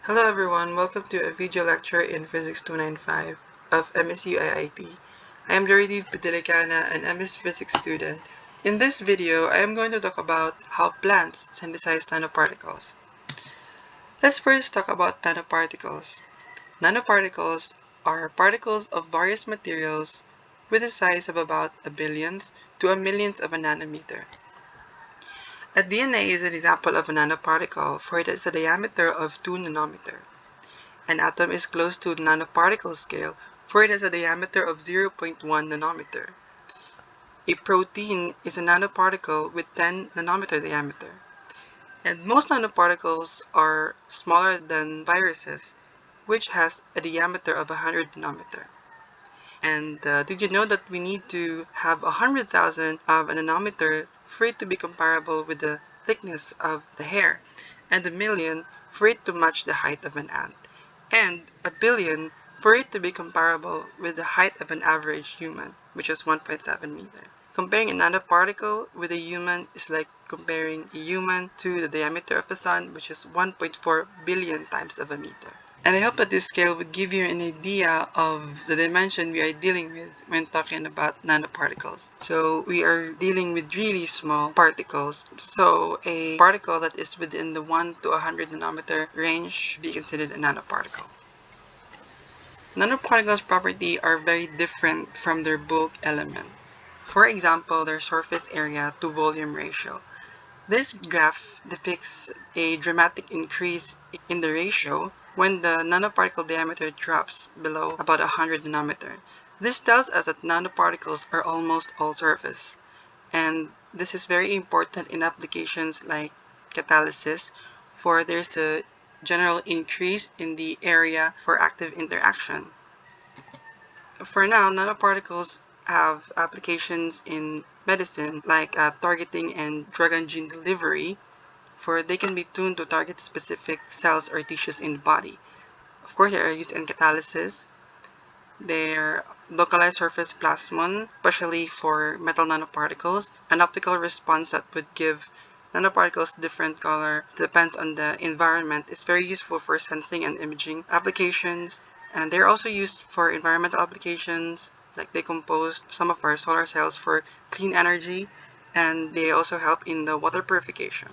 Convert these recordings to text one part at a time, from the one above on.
Hello everyone, welcome to a video lecture in Physics 295 of MSU IIT. I am Deve Delicana, an MS Physics student. In this video, I am going to talk about how plants synthesize nanoparticles. Let's first talk about nanoparticles. Nanoparticles are particles of various materials with a size of about a billionth to a millionth of a nanometer. A DNA is an example of a nanoparticle, for it has a diameter of 2 nanometer. An atom is close to the nanoparticle scale, for it has a diameter of 0.1 nanometer. A protein is a nanoparticle with 10 nanometer diameter. And most nanoparticles are smaller than viruses, which has a diameter of 100 nanometer. And did you know that we need to have 100,000 of a nanometer for it to be comparable with the thickness of the hair, and a million for it to match the height of an ant, and a billion for it to be comparable with the height of an average human, which is 1.7 meter. Comparing a nanoparticle with a human is like comparing a human to the diameter of the sun, which is 1.4 billion times of a meter. And I hope that this scale would give you an idea of the dimension we are dealing with when talking about nanoparticles. So we are dealing with really small particles. So a particle that is within the 1 to 100 nanometer range should be considered a nanoparticle. Nanoparticles' properties are very different from their bulk element. For example, their surface area to volume ratio. This graph depicts a dramatic increase in the ratio when the nanoparticle diameter drops below about 100 nanometer. This tells us that nanoparticles are almost all surface, and this is very important in applications like catalysis, for there's a general increase in the area for active interaction. For now, nanoparticles have applications in medicine like targeting and drug and gene delivery, for they can be tuned to target specific cells or tissues in the body. Of course, they are used in catalysis. They're localized surface plasmon, especially for metal nanoparticles. An optical response that would give nanoparticles different color depends on the environment is very useful for sensing and imaging applications. And they're also used for environmental applications, like they compose some of our solar cells for clean energy, and they also help in the water purification.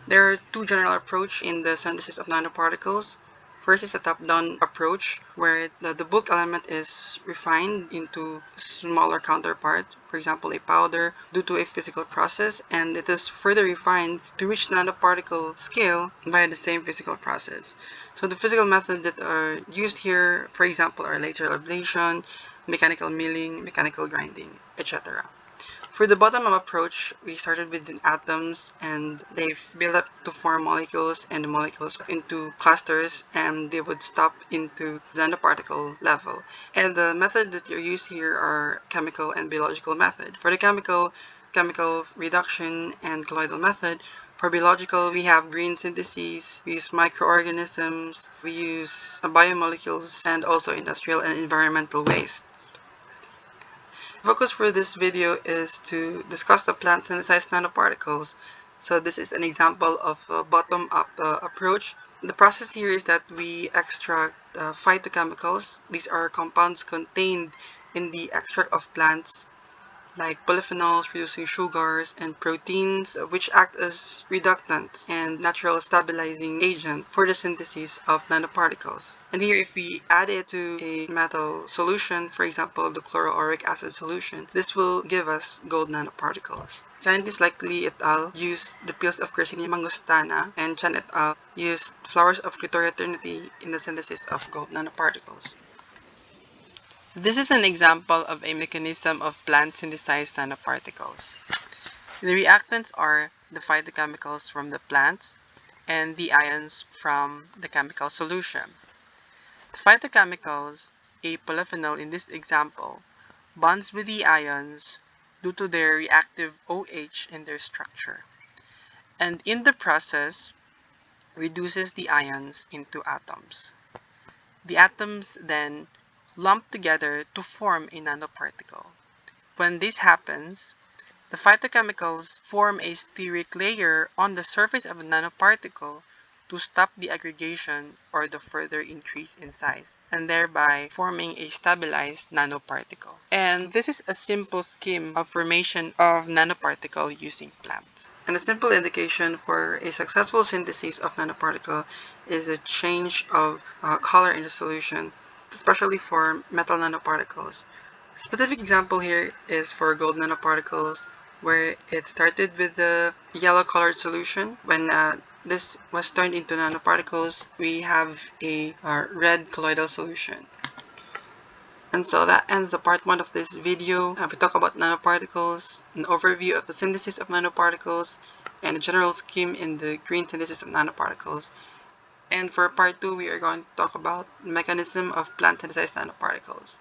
There are two general approaches in the synthesis of nanoparticles. First is a top-down approach, where the bulk element is refined into smaller counterparts, for example a powder, due to a physical process, and it is further refined to reach nanoparticle scale via the same physical process. So the physical methods that are used here, for example, are laser ablation, mechanical milling, mechanical grinding, etc. For the bottom-up approach, we started with the atoms, and they've built up to form molecules, and the molecules into clusters, and they would stop into the nanoparticle level. And the method that are used here are chemical and biological method. For the chemical reduction and colloidal method. For biological, we have green syntheses, we use microorganisms, we use biomolecules, and also industrial and environmental waste. The focus for this video is to discuss the plant synthesized nanoparticles. So this is an example of a bottom-up approach. The process here is that we extract phytochemicals. These are compounds contained in the extract of plants, like polyphenols, reducing sugars, and proteins, which act as reductants and natural stabilizing agent for the synthesis of nanoparticles. And here, if we add it to a metal solution, for example, the chloroauric acid solution, this will give us gold nanoparticles. Scientists like Lee et al. Used the peels of Quercetia mangostana, and Chan et al. Used flowers of Clitoria trinity in the synthesis of gold nanoparticles. This is an example of a mechanism of plant-synthesized nanoparticles. The reactants are the phytochemicals from the plants and the ions from the chemical solution. The phytochemicals, a polyphenol in this example, bonds with the ions due to their reactive OH in their structure, and in the process reduces the ions into atoms. The atoms then lump together to form a nanoparticle. When this happens, The phytochemicals form a steric layer on the surface of a nanoparticle to stop the aggregation or the further increase in size, and thereby forming a stabilized nanoparticle. And this is a simple scheme of formation of nanoparticle using plants. And a simple indication for a successful synthesis of nanoparticle is a change of color in the solution, especially for metal nanoparticles. Specific example here is for gold nanoparticles, where it started with the yellow colored solution. When this was turned into nanoparticles, we have a red colloidal solution. And so that ends the part 1 of this video. We talk about nanoparticles, an overview of the synthesis of nanoparticles, and a general scheme in the green synthesis of nanoparticles. And for part 2, we are going to talk about the mechanism of plant synthesized nanoparticles.